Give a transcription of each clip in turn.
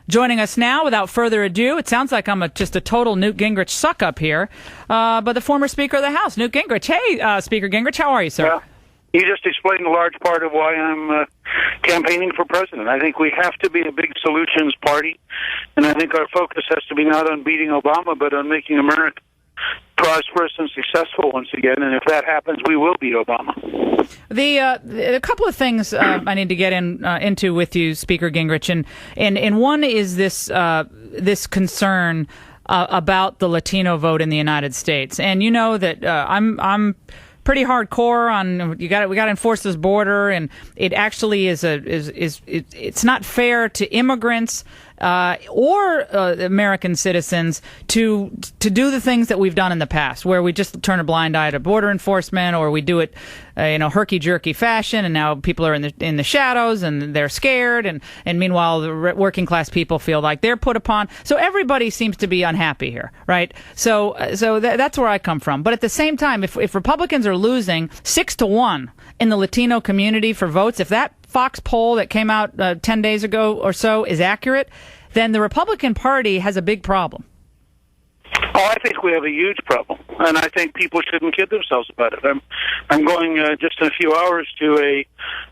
Joining us now, without further ado, it sounds like I'm just a total Newt Gingrich suck-up here, but the former Speaker of the House, Newt Gingrich. Hey, Speaker Gingrich, how are you, sir? Yeah. You just explained a large part of why I'm campaigning for president. I think we have to be a big solutions party, and I think our focus has to be not on beating Obama, but on making America prosperous and successful once again. And if that happens, we will beat Obama. A couple of things I need to get into with you, Speaker Gingrich, and one is this concern about the Latino vote in the United States. And you know that I'm pretty hardcore on we got to enforce this border, and it actually it's not fair to immigrants or American citizens to do the things that we've done in the past, where we just turn a blind eye to border enforcement, or we do it herky-jerky fashion, and now people are in the shadows and they're scared, and meanwhile the working class people feel like they're put upon. So everybody seems to be unhappy here, right? So that's where I come from. But at the same time, if Republicans are losing 6-1 in the Latino community for votes, if that Fox poll that came out 10 days ago or so is accurate, then the Republican Party has a big problem. Oh, I think we have a huge problem, and I think people shouldn't kid themselves about it. I'm going just in a few hours to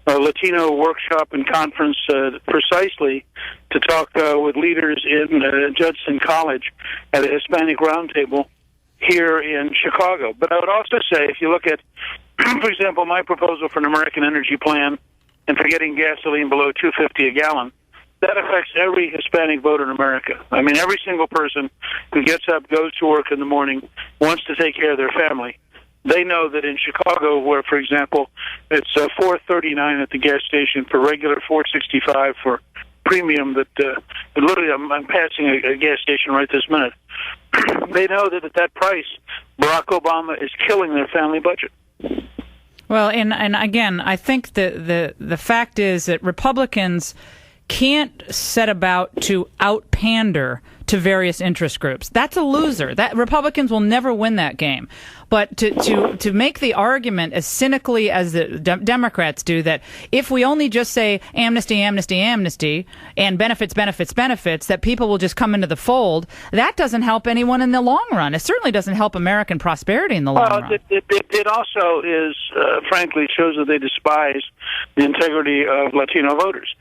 a Latino workshop and conference precisely to talk with leaders in Judson College at a Hispanic roundtable here in Chicago. But I would also say, if you look at, for example, my proposal for an American energy plan and for getting gasoline below $2.50 a gallon, that affects every Hispanic voter in America. I mean, every single person who gets up, goes to work in the morning, wants to take care of their family. They know that in Chicago, where, for example, it's $4.39 at the gas station for regular, $4.65 for premium, that literally I'm passing a gas station right this minute. They know that at that price, Barack Obama is killing their family budget. Well, and again, I think the fact is that Republicans can't set about to out-pander to various interest groups. That's a loser. That Republicans will never win that game. But to make the argument as cynically as the Democrats do, that if we only just say amnesty, amnesty, amnesty, and benefits, benefits, benefits, that people will just come into the fold, that doesn't help anyone in the long run. It certainly doesn't help American prosperity in the long run. It also is, frankly, shows that they despise the integrity of Latino voters.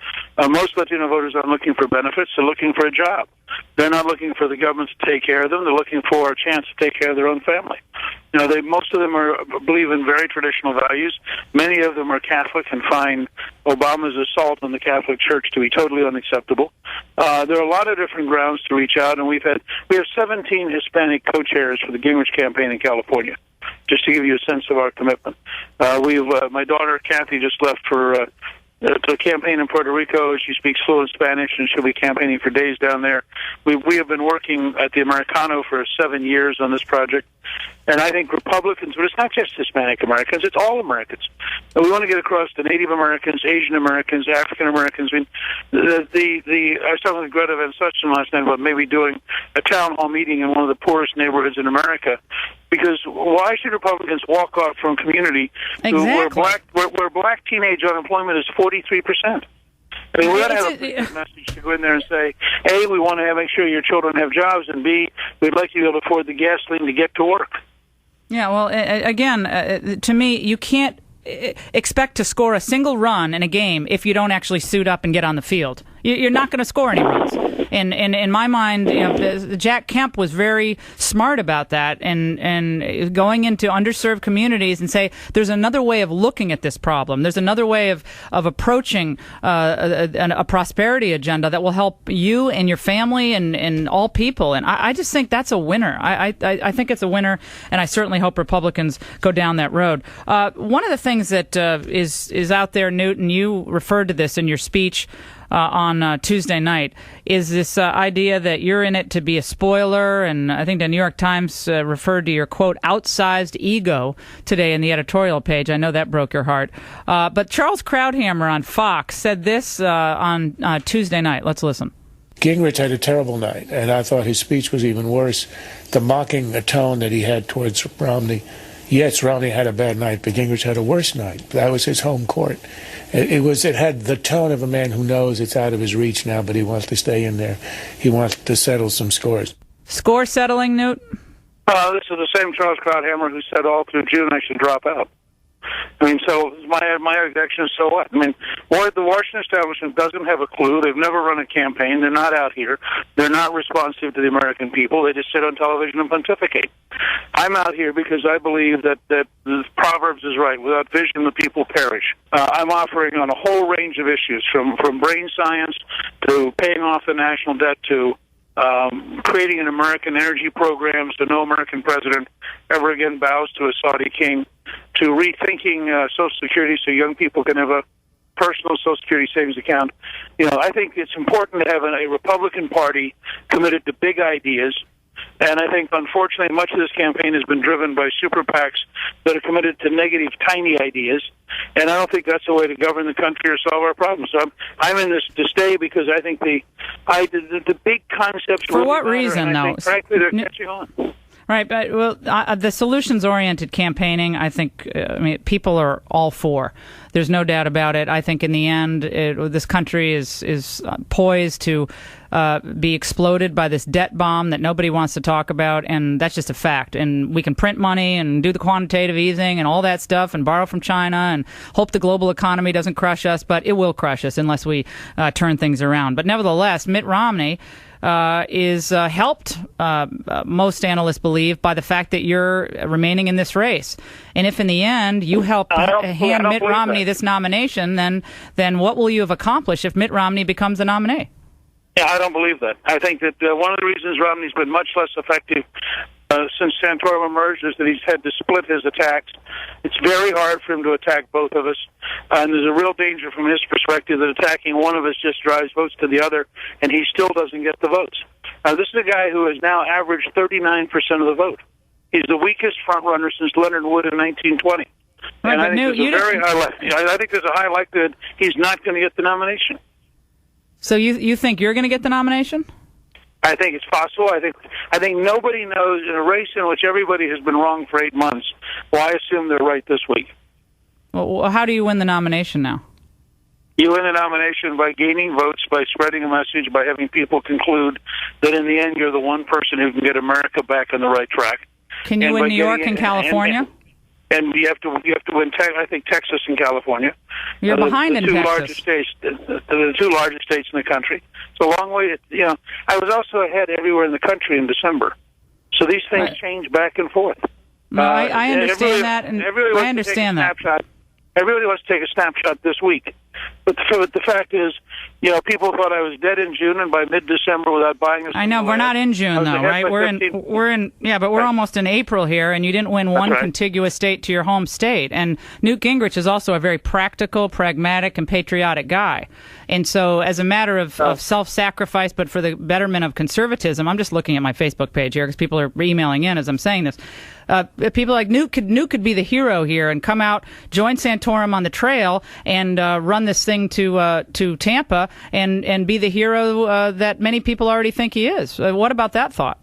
Most Latino voters aren't looking for benefits. They're looking for a job. They're not looking for the government to take care of them. They're looking for a chance to take care of their own family. Most of them believe in very traditional values. Many of them are Catholic and find Obama's assault on the Catholic Church to be totally unacceptable. There are a lot of different grounds to reach out, and we have 17 Hispanic co-chairs for the Gingrich campaign in California, just to give you a sense of our commitment. My daughter Kathy just left for to campaign in Puerto Rico. She speaks fluent Spanish, and she'll be campaigning for days down there. We have been working at the Americano for 7 years on this project, and I think Republicans, but it's not just Hispanic Americans, it's all Americans. And we want to get across to Native Americans, Asian Americans, African Americans. I mean, I was talking with Greta Van Susteren last night about maybe doing a town hall meeting in one of the poorest neighborhoods in America. Because why should Republicans walk off from community where black teenage unemployment is 43%? I mean, we got to have a message to go in there and say, A, we want to make sure your children have jobs, and B, we'd like you to be able to afford the gasoline to get to work. Yeah, well, again, to me, you can't expect to score a single run in a game if you don't actually suit up and get on the field. You're not going to score any runs. And in my mind, Jack Kemp was very smart about that, and going into underserved communities and say there's another way of looking at this problem. There's another way of approaching a prosperity agenda that will help you and your family and all people. And I just think that's a winner. I think it's a winner, and I certainly hope Republicans go down that road. One of the things that is out there, Newt, and you referred to this in your speech on Tuesday night, is this idea that you're in it to be a spoiler, and I think the New York Times referred to your, quote, outsized ego today in the editorial page. I know that broke your heart. But Charles Krauthammer on Fox said this on Tuesday night. Let's listen. Gingrich had a terrible night, and I thought his speech was even worse. The mocking tone that he had towards Romney, Yes, Romney had a bad night, but Gingrich had a worse night. That was his home court. It had the tone of a man who knows it's out of his reach now, but he wants to stay in there. He wants to settle some scores. Score settling, Newt? This is the same Charles Krauthammer who said all through June I should drop out. I mean, so my objection is, so what? I mean, the Washington establishment doesn't have a clue. They've never run a campaign. They're not out here. They're not responsive to the American people. They just sit on television and pontificate. I'm out here because I believe that the Proverbs is right. Without vision, the people perish. I'm offering on a whole range of issues, from brain science to paying off the national debt to creating an American energy program so no American president ever again bows to a Saudi king, to rethinking Social Security so young people can have a personal Social Security savings account. I think it's important to have a Republican Party committed to big ideas. And I think, unfortunately, much of this campaign has been driven by super PACs that are committed to negative, tiny ideas. And I don't think that's the way to govern the country or solve our problems. So I'm in this to stay because I think the big concepts... For what reason, though? Frankly, they're catching on. Right, but the solutions-oriented campaigning, I think, people are all for. There's no doubt about it. I think in the end, this country is poised to be exploded by this debt bomb that nobody wants to talk about, and that's just a fact. And we can print money and do the quantitative easing and all that stuff and borrow from China and hope the global economy doesn't crush us, but it will crush us unless we turn things around. But nevertheless, Mitt Romney is helped, most analysts believe, by the fact that you're remaining in this race. And if in the end you help hand Mitt Romney this nomination, then what will you have accomplished if Mitt Romney becomes the nominee? Yeah, I don't believe that. I think that one of the reasons Romney's been much less effective since Santorum emerged is that he's had to split his attacks. It's very hard for him to attack both of us, and there's a real danger from his perspective that attacking one of us just drives votes to the other, and he still doesn't get the votes. Now, this is a guy who has now averaged 39% of the vote. He's the weakest front-runner since Leonard Wood in 1920. Right, and I think I think there's a high likelihood he's not going to get the nomination. So you think you're going to get the nomination? I think it's possible. I think nobody knows in a race in which everybody has been wrong for 8 months. Well, I assume they're right this week. Well, how do you win the nomination now? You win the nomination by gaining votes, by spreading a message, by having people conclude that in the end you're the one person who can get America back on the right track. Can you win New York and California? And you have to win. I think Texas and California. You're behind in Texas. The two largest states in the country. It's a long way. I was also ahead everywhere in the country in December. So these things change back and forth. No, I understand that, and I understand that. Everybody wants to take a snapshot this week. But the fact is, people thought I was dead in June, and by mid-December, without buying a... I know, we're not in June, though, right? We're almost in April here, and you didn't win one contiguous state to your home state. And Newt Gingrich is also a very practical, pragmatic, and patriotic guy. And so, as a matter of self-sacrifice, but for the betterment of conservatism, I'm just looking at my Facebook page here, because people are emailing in as I'm saying this. People like Newt could be the hero here and come out, join Santorum on the trail, and run this thing to Tampa and be the hero that many people already think he is. What about that thought?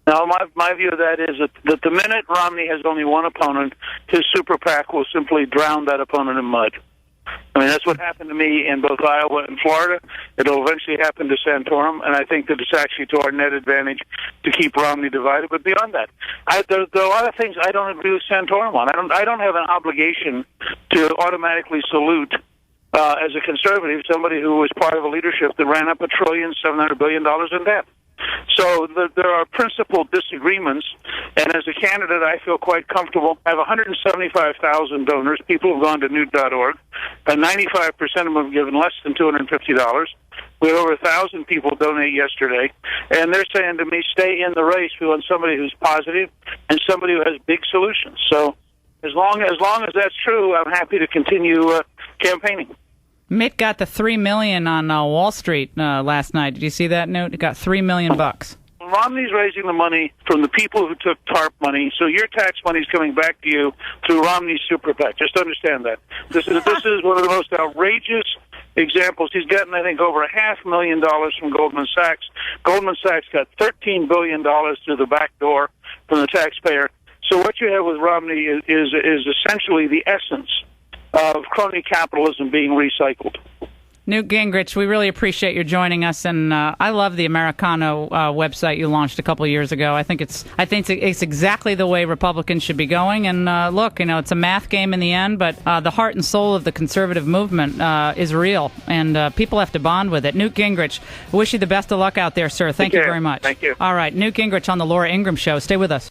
No, my view of that is that the minute Romney has only one opponent, his super PAC will simply drown that opponent in mud. I mean, that's what happened to me in both Iowa and Florida. It'll eventually happen to Santorum, and I think that it's actually to our net advantage to keep Romney divided. But beyond that, there are a lot of things I don't agree with Santorum on. I don't have an obligation to automatically salute, as a conservative, somebody who was part of a leadership that ran up $1.7 trillion in debt. So there are principal disagreements, and as a candidate, I feel quite comfortable. I have 175,000 donors, people who've gone to Newt.org, and 95% of them have given less than $250. We had over 1,000 people donate yesterday, and they're saying to me, stay in the race. We want somebody who's positive and somebody who has big solutions. So as long as that's true, I'm happy to continue campaigning. Mitt got the $3 million on Wall Street last night. Did you see that note? It got $3 million. Romney's raising the money from the people who took TARP money, so your tax money is coming back to you through Romney's super PAC. Just understand that. This is one of the most outrageous examples. He's gotten, I think, over $500,000 from Goldman Sachs. Goldman Sachs got $13 billion through the back door from the taxpayer. So what you have with Romney is essentially the essence of crony capitalism being recycled. Newt Gingrich, we really appreciate your joining us, and I love the Americano website you launched a couple of years ago. I think it's exactly the way Republicans should be going. And look, it's a math game in the end, but the heart and soul of the conservative movement is real, and people have to bond with it. Newt Gingrich, I wish you the best of luck out there, sir. Thank you very much. Thank you. All right, Newt Gingrich on the Laura Ingraham Show. Stay with us.